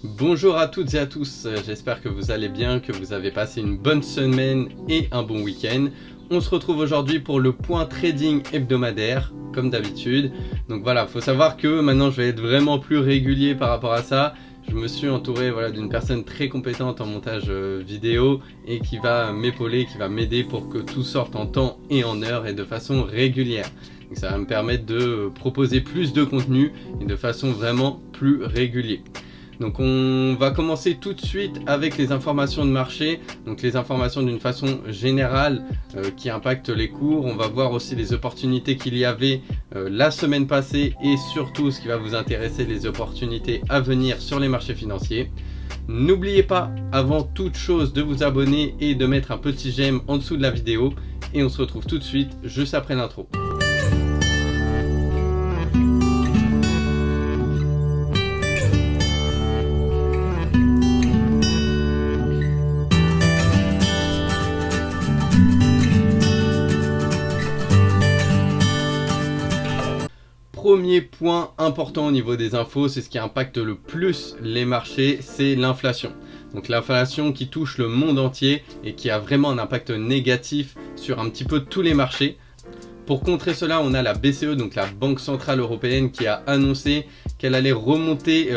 Bonjour à toutes et à tous, j'espère que vous allez bien, que vous avez passé une bonne semaine et un bon week-end. On se retrouve aujourd'hui pour le point trading hebdomadaire, comme d'habitude. Donc voilà, faut savoir que maintenant je vais être vraiment plus régulier par rapport à ça. Je me suis entouré d'une personne très compétente en montage vidéo et qui va m'épauler, qui va m'aider pour que tout sorte en temps et en heure et de façon régulière. Donc ça va me permettre de proposer plus de contenu et de façon vraiment plus régulière. Donc on va commencer tout de suite avec les informations de marché, donc les informations d'une façon générale qui impactent les cours. On va voir aussi les opportunités qu'il y avait la semaine passée et surtout ce qui va vous intéresser, les opportunités à venir sur les marchés financiers. N'oubliez pas avant toute chose de vous abonner et de mettre un petit j'aime en dessous de la vidéo et on se retrouve tout de suite juste après l'intro. Premier point important au niveau des infos, c'est ce qui impacte le plus les marchés, c'est l'inflation. Donc l'inflation qui touche le monde entier et qui a vraiment un impact négatif sur un petit peu tous les marchés. Pour contrer cela, on a la BCE, donc la Banque Centrale Européenne, qui a annoncé qu'elle allait remonter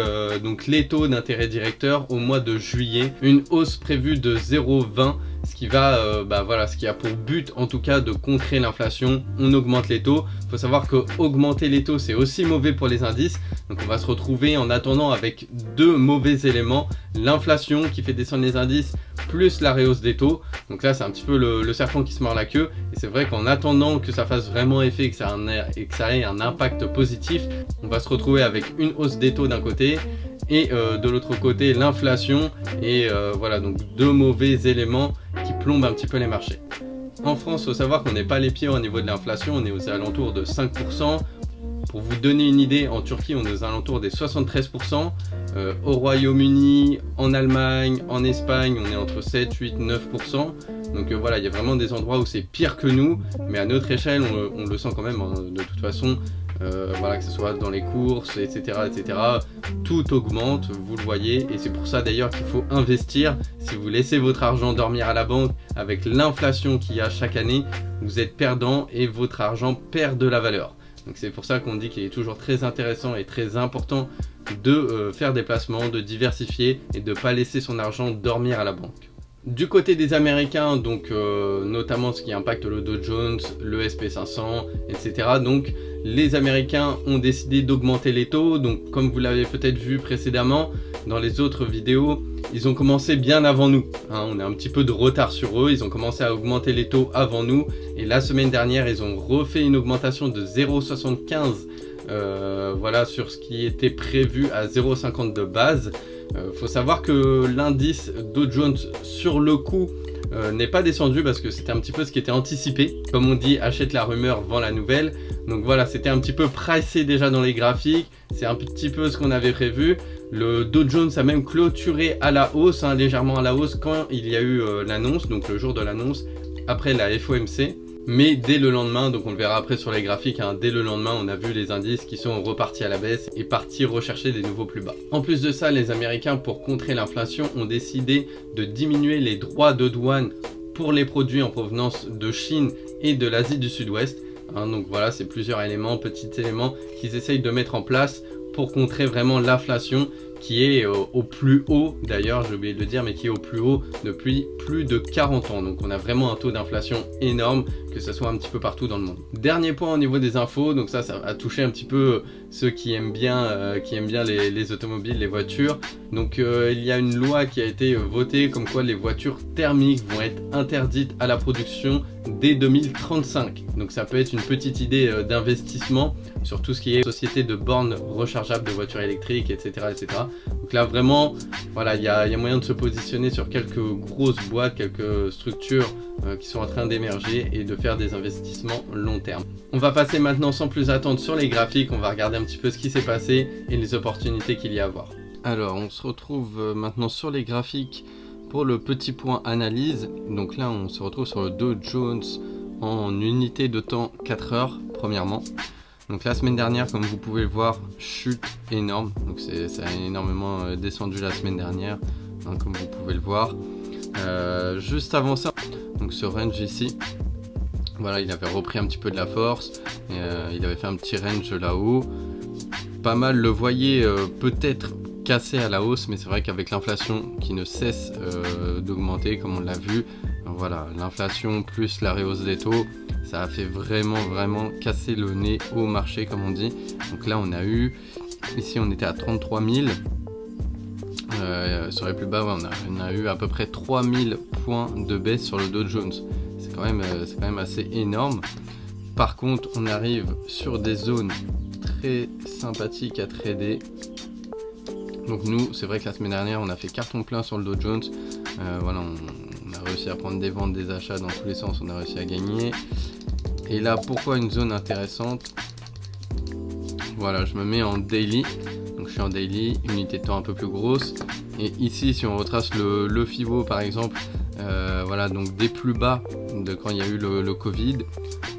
les taux d'intérêt directeur au mois de juillet. Une hausse prévue de 0,20, ce qui ce qui a pour but en tout cas de contrer l'inflation. On augmente les taux. Il faut savoir que augmenter les taux, c'est aussi mauvais pour les indices. Donc on va se retrouver en attendant avec deux mauvais éléments. L'inflation qui fait descendre les indices, plus la rehausse des taux. Donc là c'est un petit peu le serpent qui se mord la queue. Et c'est vrai qu'en attendant que ça fasse vraiment effet et que ça ait un impact positif, on va se retrouver avec une hausse des taux d'un côté et de l'autre côté l'inflation et donc deux mauvais éléments qui plombent un petit peu les marchés. En France, il faut savoir qu'on n'est pas les pieds au niveau de l'inflation, on est aux alentours de 5%. Pour vous donner une idée, en Turquie, on est aux alentours des 73%. Au Royaume-Uni, en Allemagne, en Espagne, on est entre 7, 8, 9%. Donc voilà, il y a vraiment des endroits où c'est pire que nous, mais à notre échelle, on le sent quand même de toute façon. Que ce soit dans les courses, etc., tout augmente, vous le voyez, et c'est pour ça d'ailleurs qu'il faut investir. Si vous laissez votre argent dormir à la banque avec l'inflation qu'il y a chaque année, vous êtes perdant et votre argent perd de la valeur. Donc c'est pour ça qu'on dit qu'il est toujours très intéressant et très important de faire des placements, de diversifier et de ne pas laisser son argent dormir à la banque. Du côté des Américains, donc notamment ce qui impacte le Dow Jones, le SP500, etc. Donc les Américains ont décidé d'augmenter les taux. Donc comme vous l'avez peut-être vu précédemment dans les autres vidéos, ils ont commencé bien avant nous. On a un petit peu de retard sur eux. Ils ont commencé à augmenter les taux avant nous. Et la semaine dernière, ils ont refait une augmentation de 0,75 sur ce qui était prévu à 0,50 de base. Faut savoir que l'indice Dow Jones sur le coup n'est pas descendu parce que c'était un petit peu ce qui était anticipé. Comme on dit, achète la rumeur, vend la nouvelle. Donc voilà, c'était un petit peu pricé déjà dans les graphiques. C'est un petit peu ce qu'on avait prévu. Le Dow Jones a même clôturé à la hausse, légèrement à la hausse quand il y a eu l'annonce, donc le jour de l'annonce, après la FOMC. Mais dès le lendemain, donc on le verra après sur les graphiques, dès le lendemain on a vu les indices qui sont repartis à la baisse et partis rechercher des nouveaux plus bas. En plus de ça, les Américains, pour contrer l'inflation, ont décidé de diminuer les droits de douane pour les produits en provenance de Chine et de l'Asie du Sud-Ouest. Donc voilà, c'est plusieurs éléments, petits éléments qu'ils essayent de mettre en place pour contrer vraiment l'inflation qui est au plus haut, d'ailleurs j'ai oublié de le dire, mais qui est au plus haut depuis plus de 40 ans. Donc on a vraiment un taux d'inflation énorme, que ce soit un petit peu partout dans le monde. Dernier point au niveau des infos, donc ça va toucher un petit peu ceux qui aiment bien les automobiles, les voitures. Donc il y a une loi qui a été votée comme quoi les voitures thermiques vont être interdites à la production dès 2035. Donc ça peut être une petite idée d'investissement sur tout ce qui est société de bornes rechargeables de voitures électriques, etc. Donc là vraiment, voilà, il y a moyen de se positionner sur quelques grosses boîtes, quelques structures qui sont en train d'émerger et de faire des investissements long terme. On va passer maintenant sans plus attendre sur les graphiques, on va regarder un petit peu ce qui s'est passé et les opportunités qu'il y a à voir. Alors on se retrouve maintenant sur les graphiques pour le petit point analyse. Donc là on se retrouve sur le Dow Jones en unité de temps 4 heures premièrement. Donc la semaine dernière, comme vous pouvez le voir, chute énorme. Donc ça a énormément descendu la semaine dernière, hein, comme vous pouvez le voir. Juste avant ça, donc ce range ici, voilà, il avait repris un petit peu de la force. Il avait fait un petit range là-haut. Pas mal le voyait peut-être cassé à la hausse, mais c'est vrai qu'avec l'inflation qui ne cesse d'augmenter, comme on l'a vu, voilà, l'inflation plus la rehausse des taux, ça a fait vraiment casser le nez au marché, comme on dit. Donc là, on a eu, ici on était à 33 000. Sur les plus bas, ouais, on a eu à peu près 3000 points de baisse sur le Dow Jones. C'est quand même assez énorme. Par contre, on arrive sur des zones très sympathiques à trader. Donc nous, c'est vrai que la semaine dernière, on a fait carton plein sur le Dow Jones. Voilà, on a réussi à prendre des ventes, des achats dans tous les sens, on a réussi à gagner. Et là, pourquoi une zone intéressante? Voilà, je me mets en daily. Donc je suis en daily, unité de temps un peu plus grosse. Et ici, si on retrace le FIBO par exemple, voilà, donc des plus bas de quand il y a eu le Covid,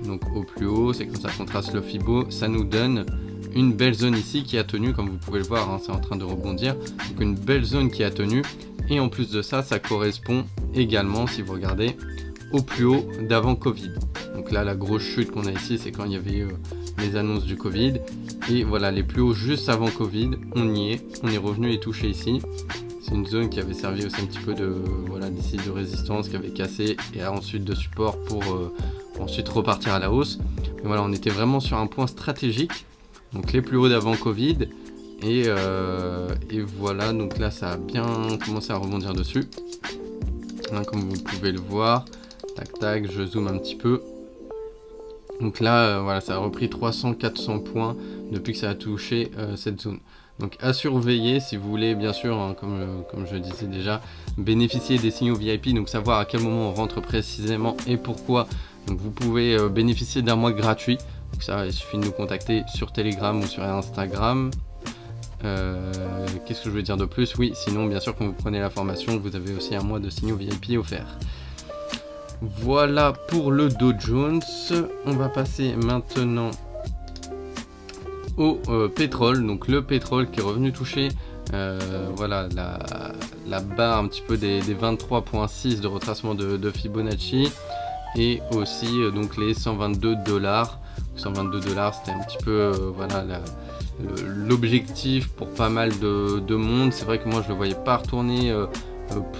donc au plus haut, c'est comme ça qu'on trace le FIBO, ça nous donne une belle zone ici qui a tenu, comme vous pouvez le voir, hein, c'est en train de rebondir. Donc une belle zone qui a tenu. Et en plus de ça, ça correspond également, si vous regardez, au plus haut d'avant Covid. Donc là, la grosse chute qu'on a ici, c'est quand il y avait les annonces du Covid. Et voilà, les plus hauts juste avant Covid, on y est. On est revenu et touché ici. C'est une zone qui avait servi aussi un petit peu de voilà, d'ici de résistance, qui avait cassé et ensuite de support pour ensuite repartir à la hausse. Mais voilà, on était vraiment sur un point stratégique. Donc les plus hauts d'avant Covid. Et voilà, donc là ça a bien commencé à rebondir dessus, hein, comme vous pouvez le voir. Tac tac, je zoome un petit peu. Donc là voilà, ça a repris 300-400 points depuis que ça a touché cette zone. Donc à surveiller si vous voulez, bien sûr, hein, comme je disais déjà, bénéficier des signaux VIP, donc savoir à quel moment on rentre précisément et pourquoi. Donc vous pouvez bénéficier d'un mois gratuit. Donc ça, il suffit de nous contacter sur Telegram ou sur Instagram. Qu'est-ce que je veux dire de plus? Oui, sinon bien sûr quand vous prenez la formation, vous avez aussi un mois de signaux VIP offert. Voilà pour le Dow Jones. On va passer maintenant au pétrole. Donc le pétrole qui est revenu toucher voilà, la barre un petit peu des 23,6 de retracement de Fibonacci. Et aussi donc les 122 $. 122 $, c'était un petit peu voilà, l'objectif pour pas mal de monde. C'est vrai que moi je le voyais pas retourner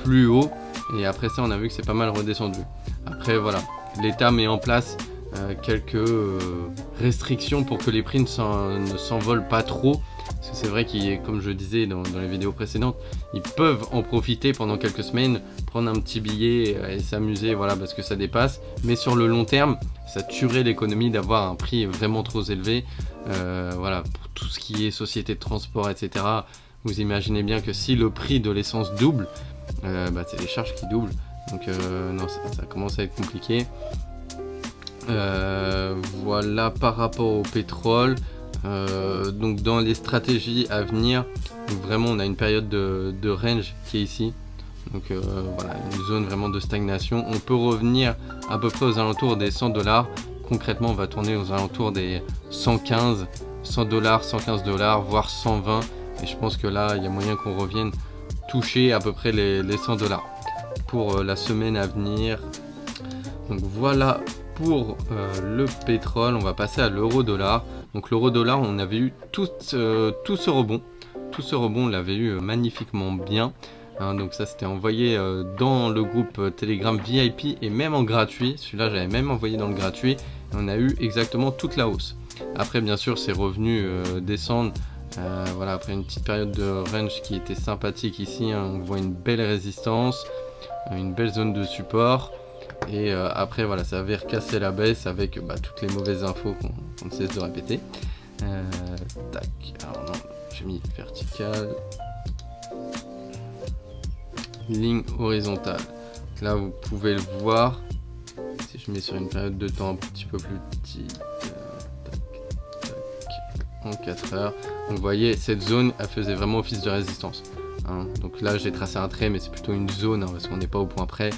plus haut, et après ça on a vu que c'est pas mal redescendu. Après voilà, l'État met en place quelques restrictions pour que les prix ne s'envolent pas trop. C'est vrai qu'il, comme je disais dans les vidéos précédentes, ils peuvent en profiter pendant quelques semaines, prendre un petit billet et s'amuser, voilà, parce que ça dépasse. Mais sur le long terme, ça tuerait l'économie d'avoir un prix vraiment trop élevé. Voilà, pour tout ce qui est société de transport, etc. Vous imaginez bien que si le prix de l'essence double, c'est les charges qui doublent. Donc non, ça commence à être compliqué. Voilà par rapport au pétrole. Donc dans les stratégies à venir, donc vraiment on a une période de range qui est ici. Donc voilà, une zone vraiment de stagnation. On peut revenir à peu près aux alentours des 100 $. Concrètement, on va tourner aux alentours des 115, 100 $, 115 $, voire 120. Et je pense que là, il y a moyen qu'on revienne toucher à peu près les 100 $ pour la semaine à venir. Donc voilà pour le pétrole. On va passer à l'euro-dollar. Donc l'euro-dollar, on avait eu tout ce rebond. Tout ce rebond, on l'avait eu magnifiquement bien. Hein, donc ça, c'était envoyé dans le groupe Telegram VIP et même en gratuit. Celui-là, j'avais même envoyé dans le gratuit. Et on a eu exactement toute la hausse. Après, bien sûr, c'est revenu descendre. Voilà, après une petite période de range qui était sympathique ici. Hein, on voit une belle résistance, une belle zone de support. Et après voilà, ça avait recassé la baisse avec toutes les mauvaises infos qu'on ne cesse de répéter. Tac, alors non, j'ai mis vertical, ligne horizontale. Donc là vous pouvez le voir, si je mets sur une période de temps un petit peu plus petite, en 4 heures. Donc vous voyez, cette zone elle faisait vraiment office de résistance. Hein, donc là j'ai tracé un trait, mais c'est plutôt une zone, hein, parce qu'on n'est pas au point près.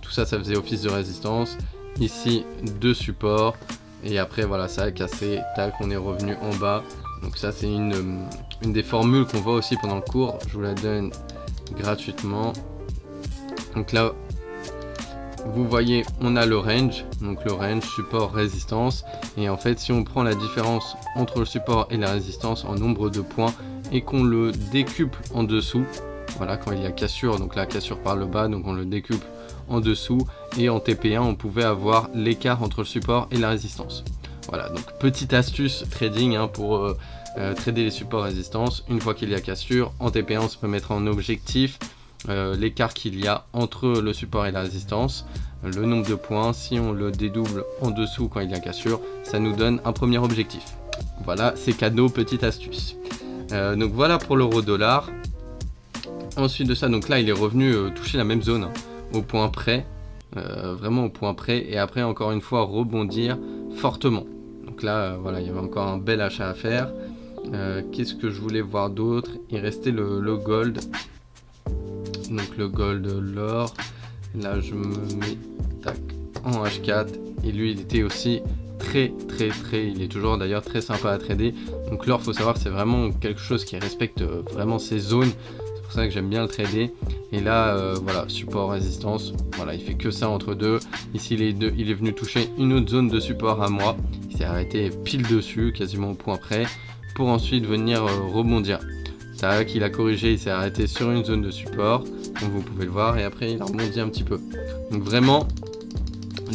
Tout ça, ça faisait office de résistance. Ici, deux supports. Et après voilà, ça a cassé, tac, on est revenu en bas. Donc ça c'est une des formules qu'on voit aussi pendant le cours, je vous la donne gratuitement. Donc là vous voyez, on a le range, donc le range, support, résistance. Et en fait, si on prend la différence entre le support et la résistance en nombre de points et qu'on le décuple en dessous, voilà, quand il y a cassure, donc la cassure par le bas, donc on le décuple en dessous. Et en TP1, on pouvait avoir l'écart entre le support et la résistance. Voilà, donc petite astuce trading pour trader les supports résistance. Une fois qu'il y a cassure, en TP1, on se peut mettre en objectif l'écart qu'il y a entre le support et la résistance, le nombre de points. Si on le dédouble en dessous quand il y a cassure, ça nous donne un premier objectif. Voilà, c'est cadeau, petite astuce. Donc voilà pour l'euro-dollar. Ensuite de ça, donc là il est revenu toucher la même zone, au point près, vraiment au point près, et après encore une fois rebondir fortement. Donc là voilà, il y avait encore un bel achat à faire. Qu'est-ce que je voulais voir d'autre? Il restait le gold. Donc le gold, l'or, là je me mets tac, en H4, et lui il était aussi il est toujours d'ailleurs très sympa à trader. Donc l'or, faut savoir que c'est vraiment quelque chose qui respecte vraiment ses zones, c'est pour ça que j'aime bien le trader. Et là voilà, support, résistance, voilà, il fait que ça entre deux. Ici il est venu toucher une autre zone de support à moi, il s'est arrêté pile dessus, quasiment au point près, pour ensuite venir rebondir. Tac, il a corrigé, il s'est arrêté sur une zone de support, comme vous pouvez le voir, et après il a rebondi un petit peu. Donc vraiment,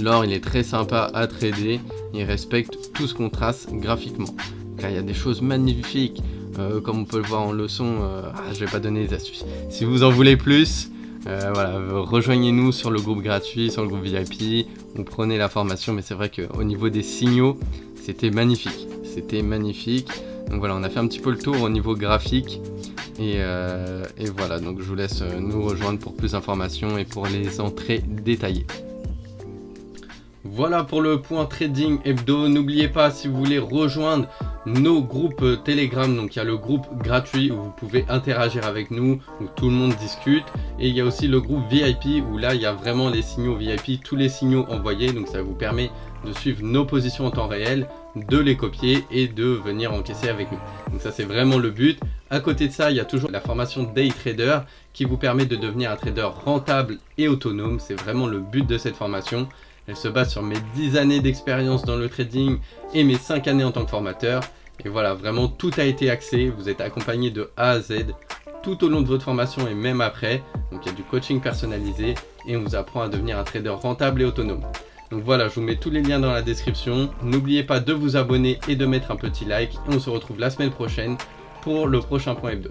l'or il est très sympa à trader, il respecte tout ce qu'on trace graphiquement. Donc là il y a des choses magnifiques, comme on peut le voir en leçon, je vais pas donner les astuces. Si vous en voulez plus, voilà, rejoignez-nous sur le groupe gratuit, sur le groupe VIP, vous prenez la formation, mais c'est vrai qu'au niveau des signaux, c'était magnifique, c'était magnifique. Donc voilà, on a fait un petit peu le tour au niveau graphique. Et voilà, donc je vous laisse nous rejoindre pour plus d'informations et pour les entrées détaillées. Voilà pour le point trading hebdo. N'oubliez pas, si vous voulez rejoindre nos groupes Telegram, donc il y a le groupe gratuit où vous pouvez interagir avec nous, où tout le monde discute, et il y a aussi le groupe VIP où là il y a vraiment les signaux VIP, tous les signaux envoyés, donc ça vous permet de suivre nos positions en temps réel, de les copier et de venir encaisser avec nous. Donc ça c'est vraiment le but. À côté de ça, il y a toujours la formation Day Trader qui vous permet de devenir un trader rentable et autonome. C'est vraiment le but de cette formation. Elle se base sur mes 10 années d'expérience dans le trading et mes 5 années en tant que formateur. Et voilà, vraiment tout a été axé. Vous êtes accompagné de A à Z tout au long de votre formation et même après. Donc il y a du coaching personnalisé et on vous apprend à devenir un trader rentable et autonome. Donc voilà, je vous mets tous les liens dans la description. N'oubliez pas de vous abonner et de mettre un petit like. Et on se retrouve la semaine prochaine pour le prochain point hebdo.